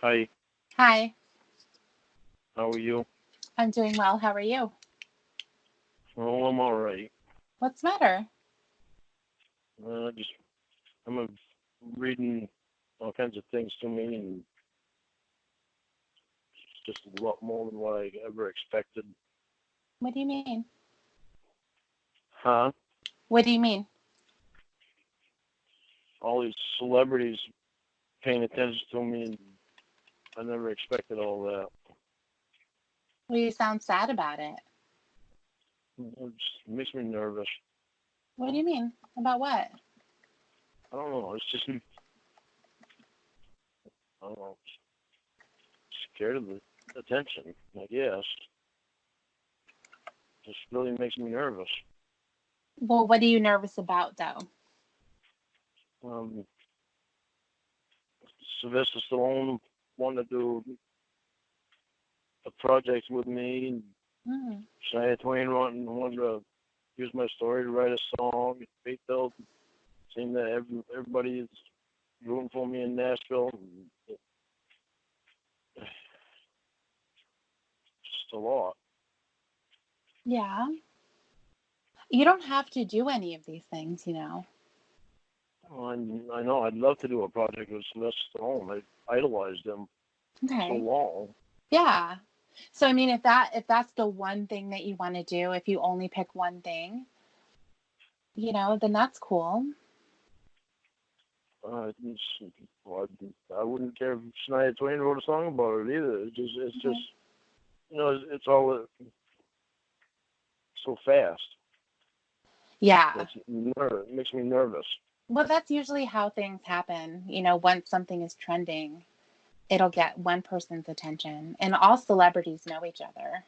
Hi, Hi, how are you? I'm doing well. How are you? Oh, I'm all right. What's the matter? Just I'm reading all kinds of things to me, and it's just a lot more than what I ever expected. What do you mean? Huh? What do you mean? All these celebrities paying attention to me, and I never expected all that. Well, you sound sad about it. It just makes me nervous. What do you mean? About what? I don't know. It's just I don't know. Scared of the attention. I guess. Just really makes me nervous. Well, what are you nervous about, though? Um, Sylvester Stallone wanted to do a project with me, and Mm. Shania Twain wanted to use my story to write a song. Faith Hill seemed that everybody is rooting for me in Nashville. Just a lot. Yeah. You don't have to do any of these things. I know I'd love to do a project with Sylvester Stallone. I idolized him so Okay. long. Yeah. So I mean, if that's the one thing that you want to do, if you only pick one thing, then that's cool. Well, I wouldn't care if Shania Twain wrote a song about it either. It's just Okay. it's all so fast. Yeah. It makes me nervous. Well, that's usually how things happen. Once something is trending, it'll get one person's attention, and all celebrities know each other.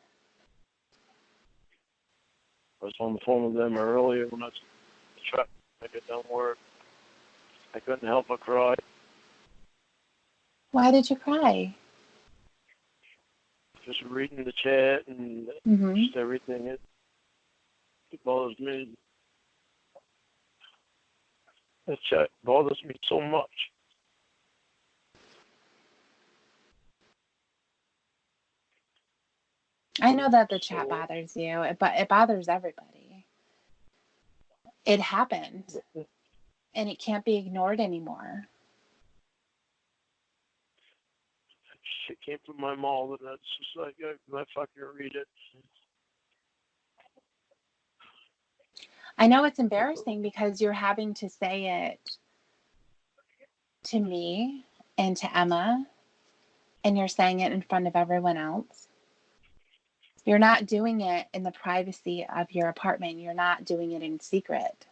I was on the phone with them earlier when I was trying to get done work. I couldn't help but cry. Why did you cry? Just reading the chat and Mm-hmm. just everything. It bothers me. That chat bothers me so much. I know that the chat So bothers you, but it bothers everybody. It happened, and it can't be ignored anymore. shit came from my mouth, and that's just like I fucking read it. I know it's embarrassing because you're having to say it to me and to Emma, and you're saying it in front of everyone else. You're not doing it in the privacy of your apartment. You're not doing it in secret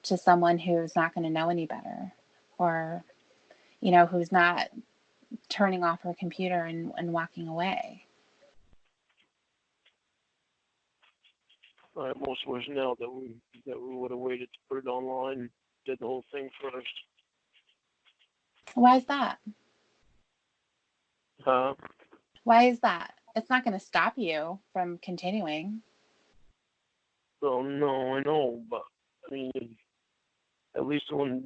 to someone who's not going to know any better, or who's not turning off her computer and walking away. I almost wish now that we would have waited to put it online, did the whole thing first. Why is that? Huh? Why is that? It's not going to stop you from continuing. So no, I know, but I mean, at least when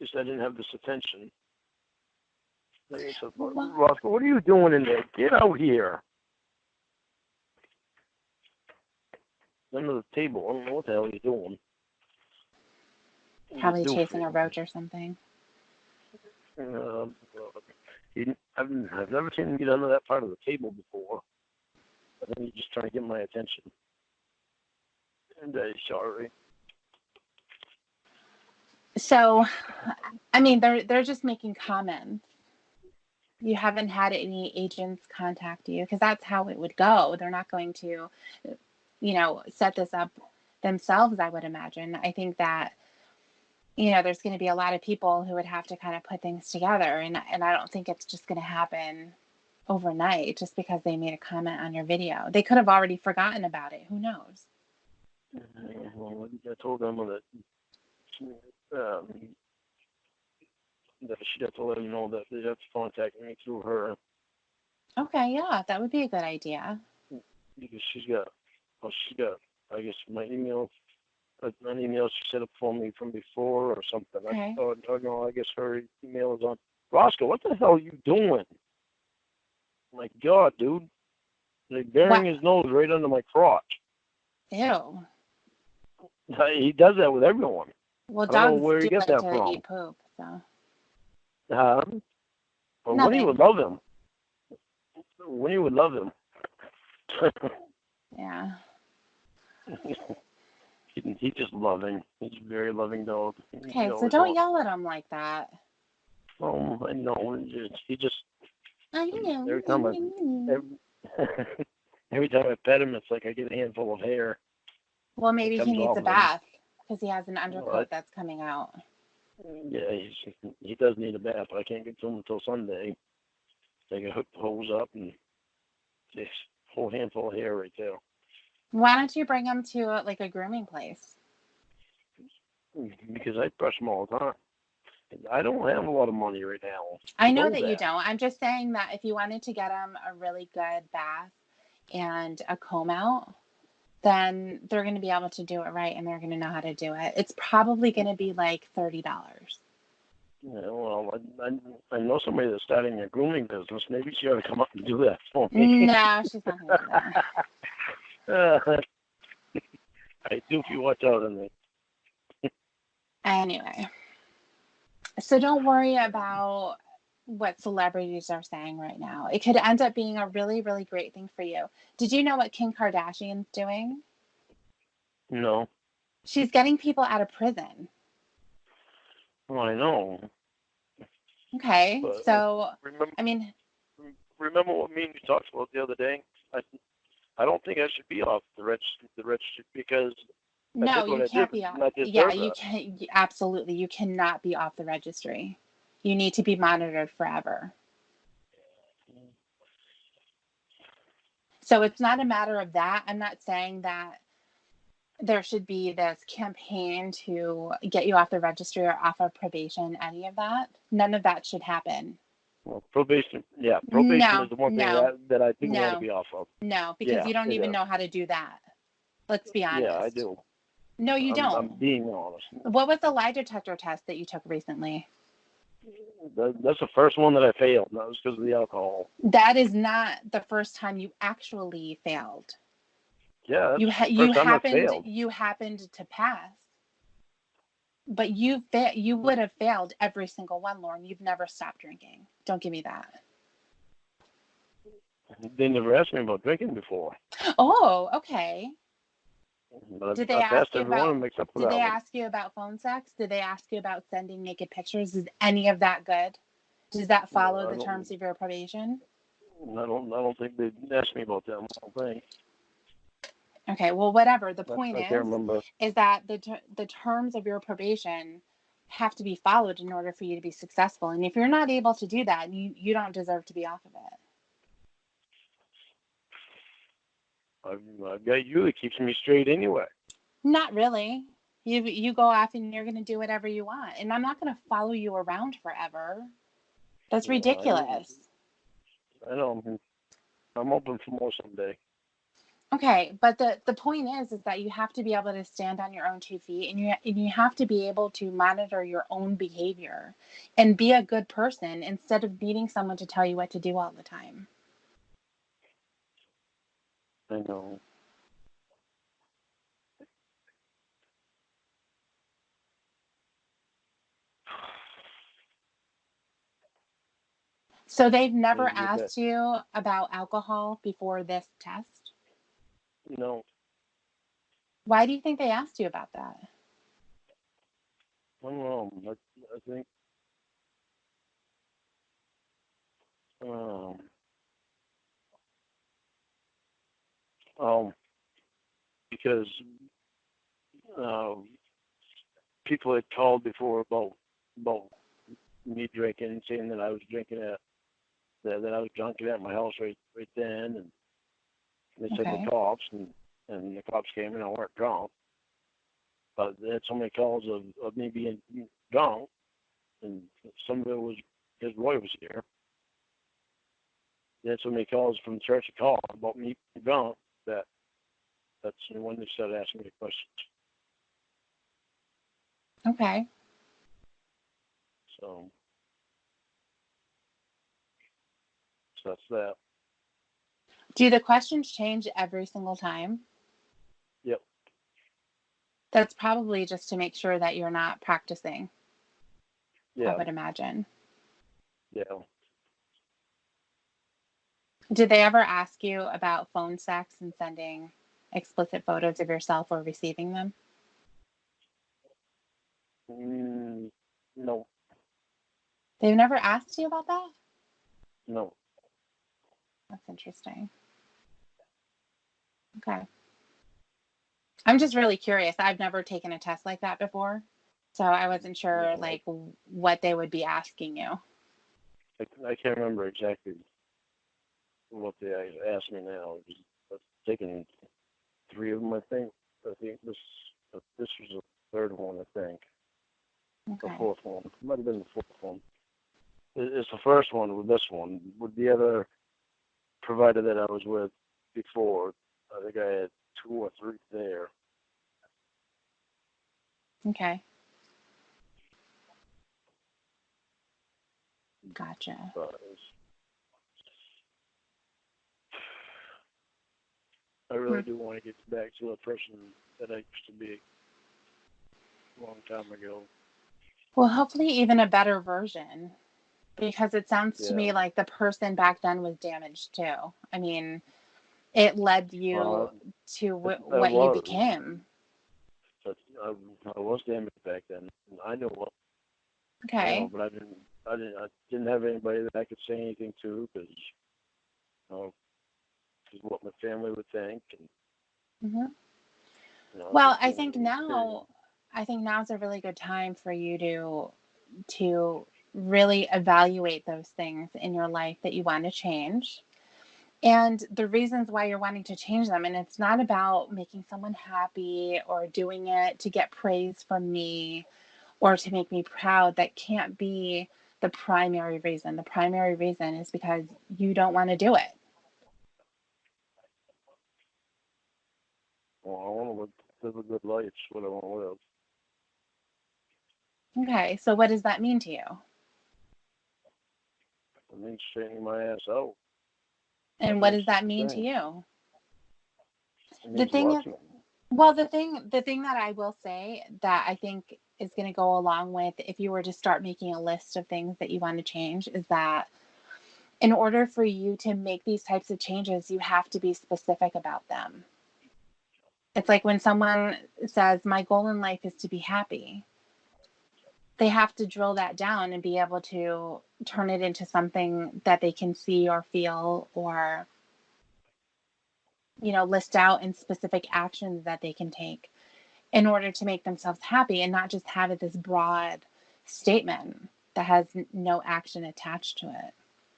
I didn't have this attention. Like I said, Well, Roscoe, what are you doing in there? Get out here. Under the table. I don't know what the hell you're doing. You probably chasing doofy. a roach or something. Uh, I've never seen him get under that part of the table before. I think he's just trying to get my attention. And sorry. So, I mean, they're just making comments. You haven't had any agents contact you because that's how it would go. They're not going to, set this up themselves, I would imagine. I think that, there's going to be a lot of people who would have to kind of put things together. And I don't think it's just going to happen overnight just because they made a comment on your video. They could have already forgotten about it. Who knows? Well, I told them um, that she'd have to let him know that they'd have to contact me through her Okay, yeah, that would be a good idea. because she's got, I guess, my email, an email she set up for me from before or something. Okay. I know, I guess her email is on Roscoe, what the hell are you doing? My God, dude. Like burying his nose right under my crotch. Ew. He does that with everyone. Well, I don't know dogs where do you get like that to from. eat poop, so. But Winnie Nothing. would love him. Winnie would love him. Yeah. He's just loving. He's a very loving dog. Okay, so don't yell at him like that. Oh, I know. He just I know. every time every time I pet him, it's like I get a handful of hair. Well, maybe he needs a bath because he has an undercoat that's coming out. Yeah, he does need a bath, but I can't get to him until Sunday. Take a hose up and just a whole handful of hair right there. Why don't you bring him to like a grooming place? Because I brush him all the time. I don't have a lot of money right now. I know that you don't. I'm just saying that if you wanted to get him a really good bath and a comb out, then they're going to be able to do it right and they're going to know how to do it. It's probably going to be like $30. Yeah, well, I know somebody that's starting a grooming business. Maybe she ought to come up and do that for me. No, she's not going to do that. I do if you watch out on me. Anyway, so don't worry about what celebrities are saying right now. It could end up being a really, really great thing for you. Did you know what Kim Kardashian's doing? No. She's getting people out of prison. Well, I know. Okay, but so remember what me and you talked about the other day? I don't think I should be off the registry because no, you can't be off. Yeah, you can absolutely. You cannot be off the registry. You need to be monitored forever. So it's not a matter of that. I'm not saying that there should be this campaign to get you off the registry or off of probation, any of that. None of that should happen. Well, probation is the one thing that I do want to be off of. No, because you don't even know how to do that. Let's be honest. Yeah, I do. No, you don't. I'm being honest. What was the lie detector test that you took recently? That's the first one that I failed. That was because of the alcohol. That is not the first time you actually failed. Yeah, you happened to pass, but you would have failed every single one, Lorne. You've never stopped drinking. Don't give me that. They never asked me about drinking before. Oh, okay. Did they ask you about phone sex? Did they ask you about sending naked pictures? Is any of that good? Does that follow the terms of your probation? I don't think they asked me about that. I don't think. Okay, well, whatever. The point is that the terms of your probation have to be followed in order for you to be successful. And if you're not able to do that, you don't deserve to be off of it. I've got you that keeps me straight anyway. Not really. You go off and you're going to do whatever you want. And I'm not going to follow you around forever. That's ridiculous. I know. I'm open for more someday. Okay, but the point is that you have to be able to stand on your own 2 feet, and you have to be able to monitor your own behavior and be a good person instead of needing someone to tell you what to do all the time. I know. So they've never asked you about alcohol before this test? No. Why do you think they asked you about that? I don't know. I think because people had called before about me drinking and saying that I was drinking that I was drunken at my house right then, and they said the cops, and the cops came and I weren't drunk, but they had so many calls of me being drunk, and some of it was because Roy was here. They had so many calls from the church to call about me being drunk that's when they started asking me questions. Okay. So that's that. Do the questions change every single time? Yep. That's probably just to make sure that you're not practicing. Yeah. I would imagine. Yeah. Did they ever ask you about phone sex and sending explicit photos of yourself or receiving them? No. They've never asked you about that? No. That's interesting. Okay. I'm just really curious. I've never taken a test like that before, so I wasn't sure Yeah, like what they would be asking you. I can't remember exactly what they asked me now. I've taken 3 of them, I think. I think this was the third one, I think. Okay. The fourth one. Might have been the fourth one. It's the first one with this one. With the other provider that I was with before, I think I had 2 or 3 there. Okay. Gotcha. But I really do want to get back to a person that I used to be a long time ago. Well, hopefully even a better version, because it sounds to me like the person back then was damaged too. I mean, it led you to what you became. But I was damaged back then. I know what. Okay. But I didn't have anybody that I could say anything to because, what my family would think. And, Well, I think now is a really good time for you to really evaluate those things in your life that you want to change and the reasons why you're wanting to change them. And it's not about making someone happy or doing it to get praise from me or to make me proud. That can't be the primary reason. The primary reason is because you don't want to do it. Well, I want to live a good life. That's what I want to live. Okay, so what does that mean to you? It means straightening my ass out. And what does that mean to you? The thing is, well, the thing that I will say that I think is going to go along with if you were to start making a list of things that you want to change is that in order for you to make these types of changes, you have to be specific about them. It's like when someone says, my goal in life is to be happy. They have to drill that down and be able to turn it into something that they can see or feel or, list out in specific actions that they can take in order to make themselves happy and not just have it this broad statement that has no action attached to it.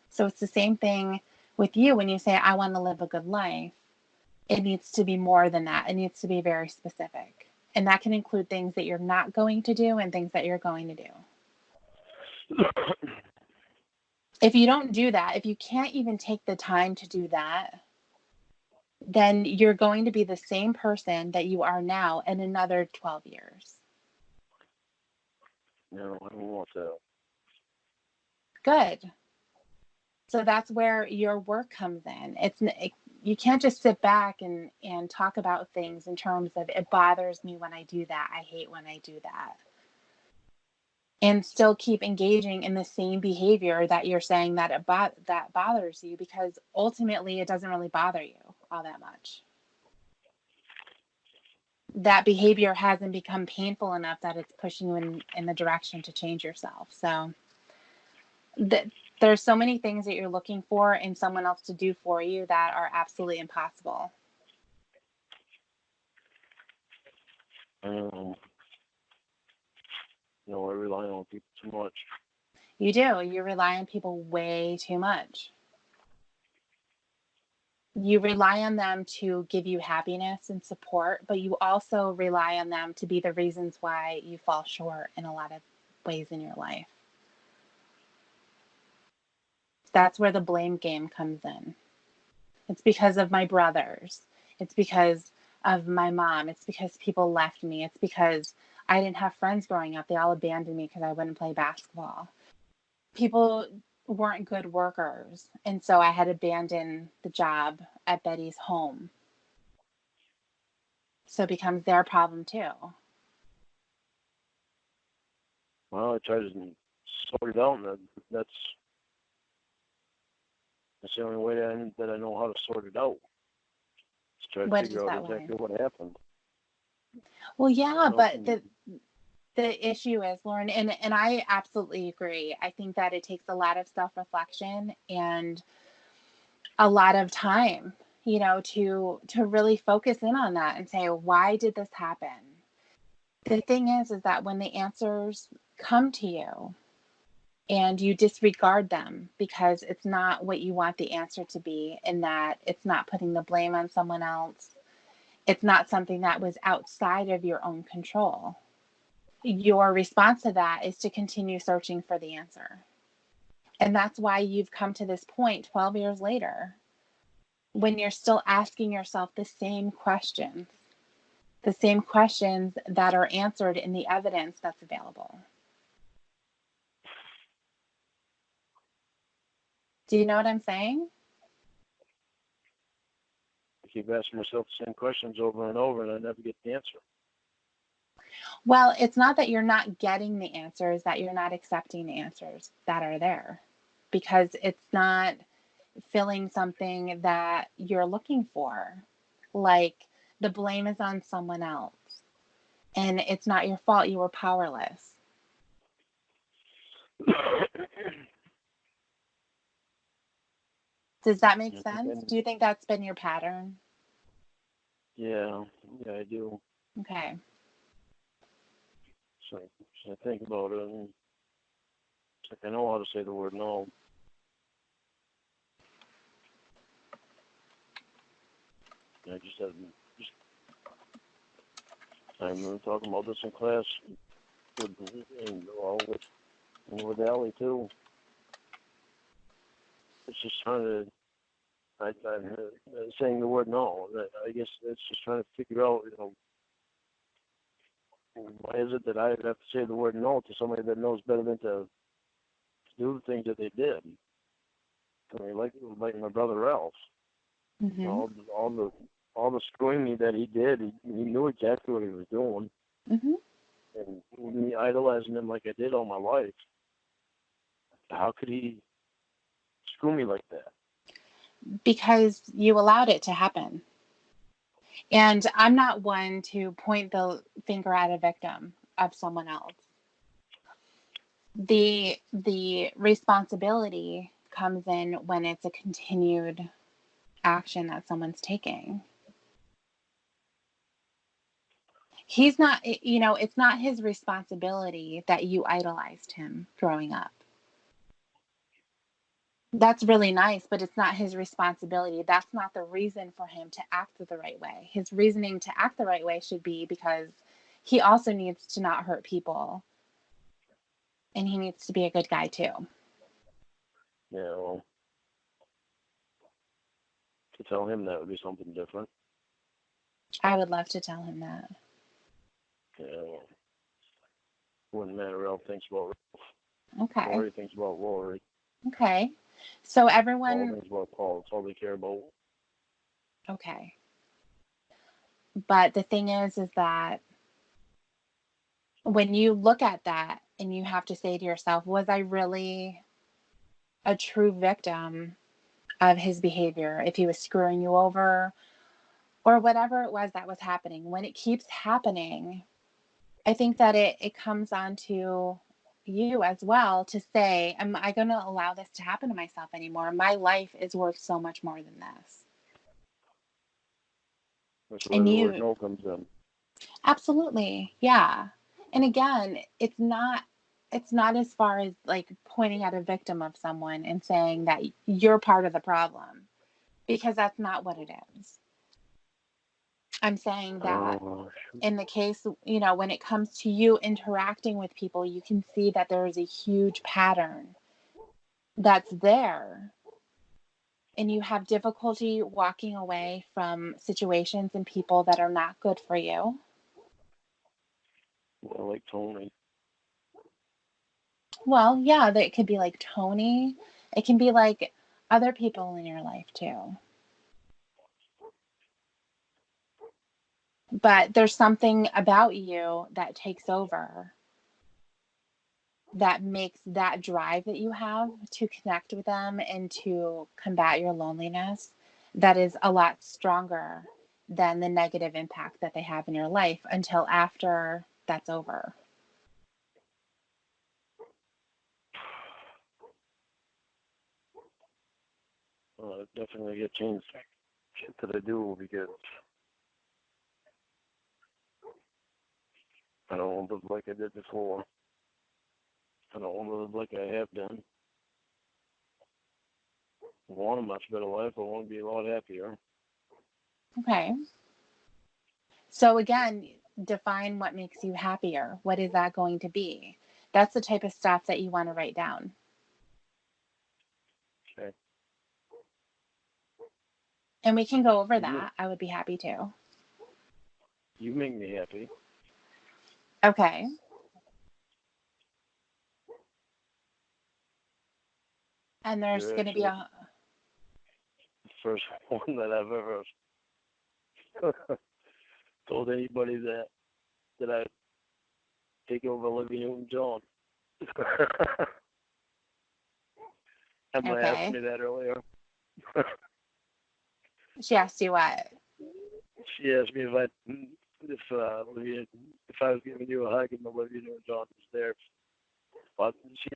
So it's the same thing with you when you say, I want to live a good life. It needs to be more than that. It needs to be very specific. And that can include things that you're not going to do and things that you're going to do. If you don't do that, if you can't even take the time to do that, then you're going to be the same person that you are now in another 12 years. No, I don't want to. Good. So that's where your work comes in. You can't just sit back and talk about things in terms of it bothers me when I do that. I hate when I do that. And still keep engaging in the same behavior that you're saying that that bothers you, because ultimately it doesn't really bother you all that much. That behavior hasn't become painful enough that it's pushing you in the direction to change yourself. So there's so many things that you're looking for in someone else to do for you that are absolutely impossible. I rely on people too much. You do. You rely on people way too much. You rely on them to give you happiness and support, but you also rely on them to be the reasons why you fall short in a lot of ways in your life. That's where the blame game comes in. It's because of my brothers. It's because of my mom. It's because people left me. It's because I didn't have friends growing up. They all abandoned me because I wouldn't play basketball. People weren't good workers. And so I had to abandon the job at Betty's home. So it becomes their problem too. Well, I try to sort it out, and that's the only way that I know how to sort it out. Just try to What is figure out that way? exactly what happened. Well, yeah, You know, but the issue is, Lauren, and I absolutely agree. I think that it takes a lot of self-reflection and a lot of time, to really focus in on that and say, why did this happen? The thing is that when the answers come to you and you disregard them because it's not what you want the answer to be, and that it's not putting the blame on someone else, it's not something that was outside of your own control, your response to that is to continue searching for the answer. And that's why you've come to this point 12 years later, when you're still asking yourself the same questions that are answered in the evidence that's available. Do you know what I'm saying? I keep asking myself the same questions over and over, and I never get the answer. Well, it's not that you're not getting the answers, that you're not accepting the answers that are there, because it's not filling something that you're looking for. Like, the blame is on someone else, and it's not your fault, you were powerless. Does that make sense? Do you think that's been your pattern? Yeah, I do. Okay. So I think about it, and it's like I know how to say the word no. I just haven't. I'm talking about this in class with Allie too. It's just trying to. I'm saying the word no. I guess it's just trying to figure out, why is it that I have to say the word no to somebody that knows better than to do the things that they did? I mean, like my brother Ralph. Mm-hmm. All the screwing me that he did, he knew exactly what he was doing. Mm-hmm. And me idolizing him like I did all my life, how could he screw me like that? Because you allowed it to happen. And I'm not one to point the finger at a victim of someone else. The responsibility comes in when it's a continued action that someone's taking. He's not, it's not his responsibility that you idolized him growing up. That's really nice, but it's not his responsibility. That's not the reason for him to act the right way. His reasoning to act the right way should be because he also needs to not hurt people, and he needs to be a good guy too. Yeah, well, to tell him that would be something different. I would love to tell him that. Yeah, well, wouldn't matter what Ralph thinks about Ralph. Okay. Lori thinks about Lori. Okay. So everyone. Paul thinks about Paul. That's all they care about. Okay. But the thing is that when you look at that and you have to say to yourself, was I really a true victim of his behavior? If he was screwing you over or whatever it was that was happening, when it keeps happening, I think that it comes on to you as well to say, am I going to allow this to happen to myself anymore? My life is worth so much more than this. That's where the word no comes in. Absolutely. Yeah. And again, it's not as far as like pointing at a victim of someone and saying that you're part of the problem, because that's not what it is. I'm saying that in the case, when it comes to you interacting with people, you can see that there is a huge pattern that's there. And you have difficulty walking away from situations and people that are not good for you. Well, like Tony. Well, yeah, it could be like Tony. It can be like other people in your life too. But there's something about you that takes over, that makes that drive that you have to connect with them and to combat your loneliness, that is a lot stronger than the negative impact that they have in your life until after that's over. Definitely get changed shit that I do because I don't want to live like I did before. I don't want to live like I have done. I want a much better life. I want to be a lot happier. Okay. So again, define what makes you happier. What is that going to be? That's the type of stuff that you want to write down. Okay. And we can go over that. I would be happy to. You make me happy. Okay. And there's going to be a... The first one that I've ever told anybody that I take over Olivia Newton-John. Emma asked me that earlier. She asked you what? She asked me if I was giving you a hug and Olivia Newton-John was there. But she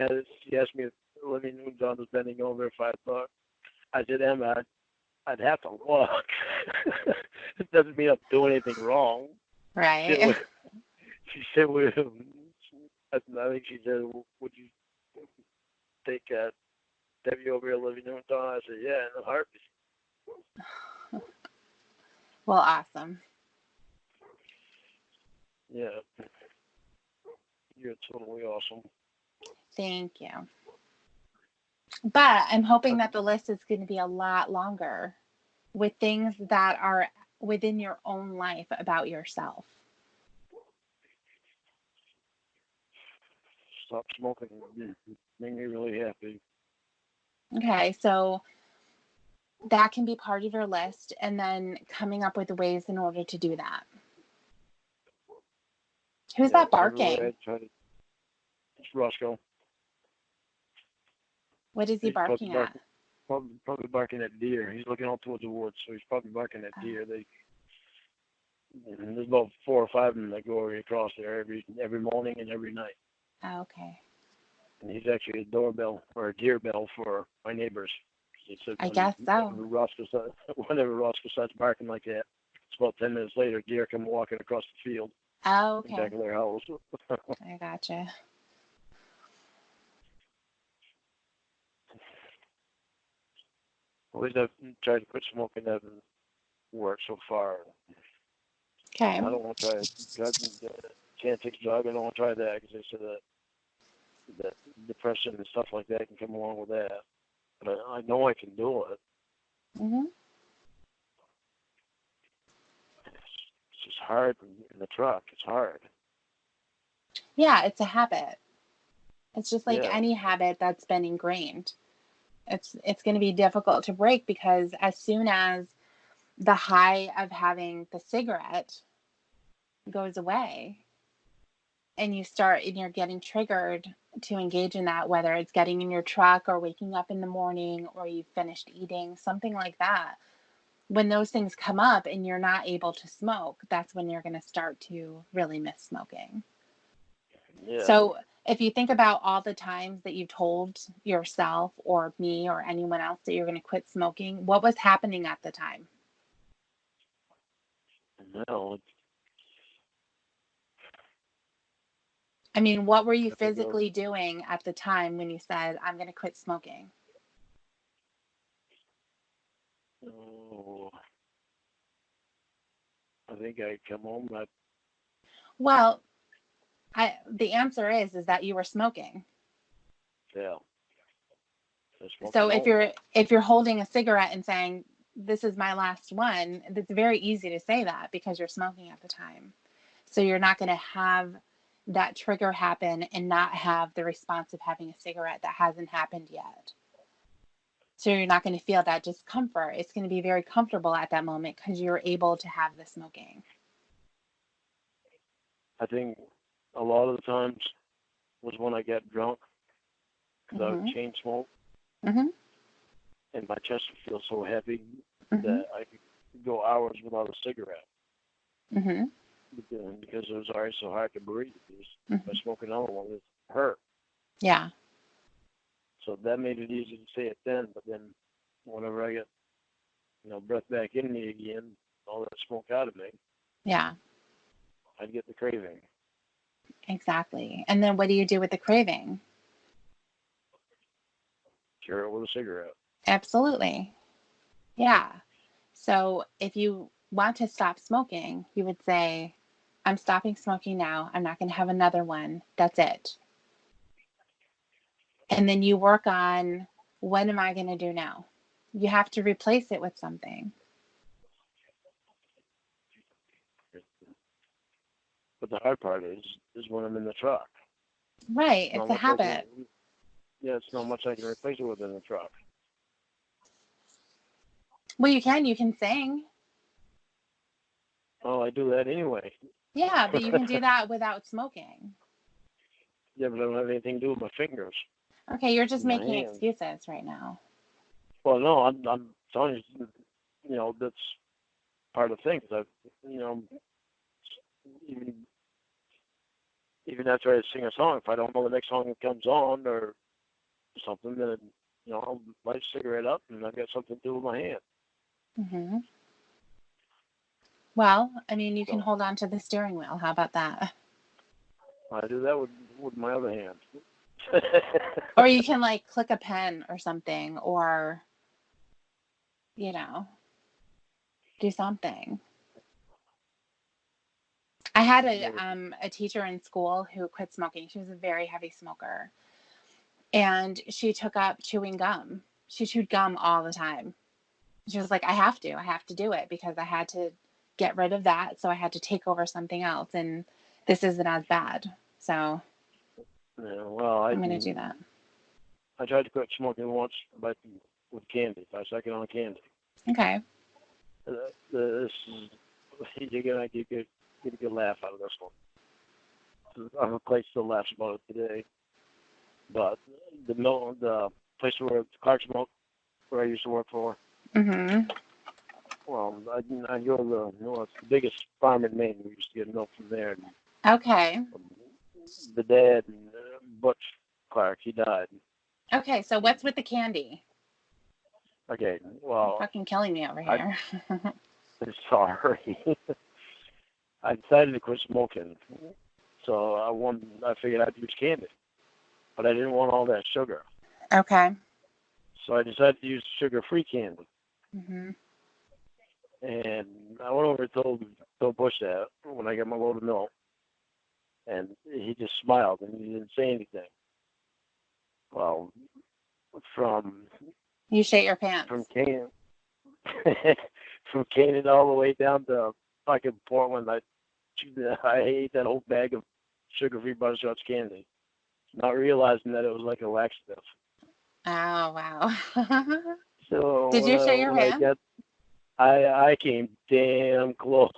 asked me if Olivia Newton-John was bending over if I thought. I said, Emma, I'd have to look. It doesn't mean I'm doing anything wrong. Right. She said, I think she said, would you take Debbie over Olivia Newton-John? I said, yeah, in a heartbeat. Well, awesome. Yeah. You're totally awesome. Thank you. But I'm hoping that the list is going to be a lot longer with things that are within your own life about yourself. Stop smoking. Make me really happy. Okay, so that can be part of your list, and then coming up with ways in order to do that. Who's that barking? It's Roscoe. What is he barking at? Probably barking at deer. He's looking out towards the woods, so he's probably barking at deer. There's about 4 or 5 of them that go across there every morning and every night. Oh, okay. And he's actually a doorbell or a deer bell for my neighbors. He said I guess so. Whenever Roscoe starts barking like that, it's about 10 minutes later, deer come walking across the field. Oh, okay. In the back of their house. I gotcha. At least I've tried to quit smoking. That hasn't worked so far. Okay. I don't want to try can't take a drug. I don't want to try that because they said that depression and stuff like that can come along with that. But I know I can do it. Mhm. It's just hard in the truck. It's hard. Yeah, it's a habit. It's just like any habit that's been ingrained. It's going to be difficult to break because as soon as the high of having the cigarette goes away and you're getting triggered to engage in that, whether it's getting in your truck or waking up in the morning or you've finished eating, something like that. When those things come up and you're not able to smoke, that's when you're going to start to really miss smoking. Yeah. So if you think about all the times that you told yourself or me or anyone else that you're going to quit smoking, what was happening at the time? No. I mean, what were you physically doing at the time when you said, I'm going to quit smoking? Oh, I think I come home. Well, the answer is that you were smoking. Yeah. So if you're holding a cigarette and saying, this is my last one, it's very easy to say that because you're smoking at the time. So you're not going to have that trigger happen and not have the response of having a cigarette that hasn't happened yet. So you're not going to feel that discomfort. It's going to be very comfortable at that moment because you're able to have the smoking. I think a lot of the times was when I got drunk because I would chain smoke, Mm-hmm. and my chest would feel so heavy Mm-hmm. that I could go hours without a cigarette. Mm-hmm. Because it was already so hard to breathe. If Mm-hmm. I smoke another one, it hurt. Yeah. So that made it easy to say it then. But then, whenever I get, breath back in me again, all that smoke out of me, Yeah. I'd get the craving. Exactly. And then what do you do with the craving? Cure it with a cigarette. Absolutely. Yeah. So if you want to stop smoking, you would say, I'm stopping smoking now. I'm not going to have another one. That's it. And then you work on, what am I going to do now? You have to replace it with something. But the hard part is when I'm in the truck. Right. It's a habit. It's not much I can replace it with in the truck. Well, you can sing. Oh, I do that anyway. Yeah, but you can do that without smoking. Yeah, but I don't have anything to do with my fingers. Okay, you're just My making hands. excuses right now. Well, no, I'm telling you, that's part of the thing. Cause even after I sing a song, if I don't know the next song that comes on or something, then I'll light a cigarette up and I've got something to do with my hand. Mm-hmm. Well, I mean, you can hold on to the steering wheel. How about that? I do that with my other hand. Or you can like click a pen or something, or do something. I had a teacher in school who quit smoking. She was a very heavy smoker, and she took up chewing gum. She chewed gum all the time. She was like, I have to do it because I had to get rid of that, so I had to take over something else, and this isn't as bad. So I'm going to do that. I tried to quit smoking once, but with candy. I sucking on candy. Okay. You're gonna get a good laugh out of this one. I'm a place still laughs about it today. But the place where Clark smoked, where I used to work for. Mm-hmm. Well, I go to it's the biggest farm in Maine. We used to get milk from there. And, Okay. the dad, Butch Clark, he died. Okay, so what's with the candy? Okay, well, you're fucking killing me over here. I'm sorry. I decided to quit smoking, so I figured I'd use candy, but I didn't want all that sugar. Okay. So I decided to use sugar-free candy. Mm-hmm. And I went over and told Bush that when I got my load of milk, and he just smiled and he didn't say anything. Well, You shit your pants. From Canaan all the way down to fucking Portland, I ate that whole bag of sugar-free butterscotch candy, not realizing that it was like a laxative. Oh, wow. So did you shit your pants? I came damn close.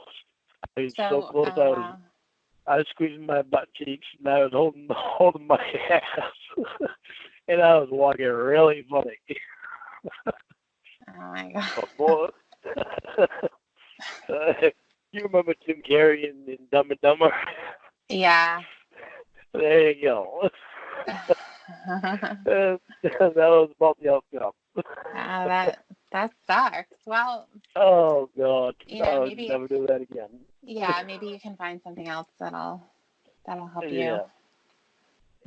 I was so close. Wow. I was squeezing my butt cheeks, and I was holding my ass, and I was walking really funny. Oh my god. But boy, you remember Tim Carrey in Dumb and Dumber? Yeah. There you go. That was about the outcome. That sucks. Well. Oh God. Maybe never do that again. Yeah, maybe you can find something else that'll help you. Yeah.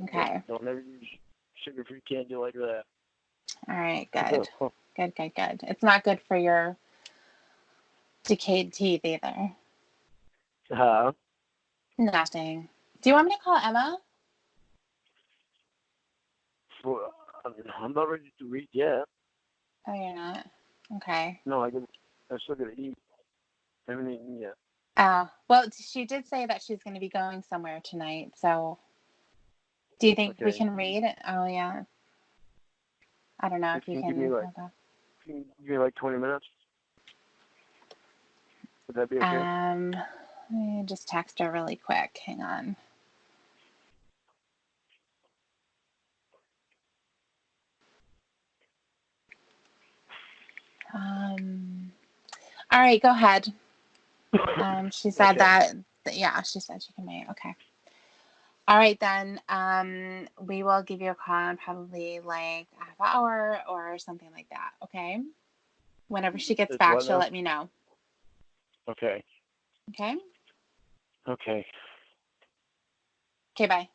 Okay. Don't ever use sugar-free candy like that. All right. Good. Good. It's not good for your decayed teeth either. Huh? Nothing. Do you want me to call Emma? I'm not ready to read yet. Oh, you're not? Okay. No, I still gotta eat. I haven't eaten yet. Oh, well, she did say that she's going to be going somewhere tonight. So, do you think we can read it? Oh, yeah. I don't know if you Give can. me like 20 minutes. Would that be okay? Let me just text her really quick. Hang on. All right, go ahead. She said Okay. yeah, she said she can wait. Okay. All right, then. We will give you a call in probably like a half hour or something like that. Okay. Whenever she gets It's back, what she'll now? let me know. Okay. Okay. Okay. Okay, bye.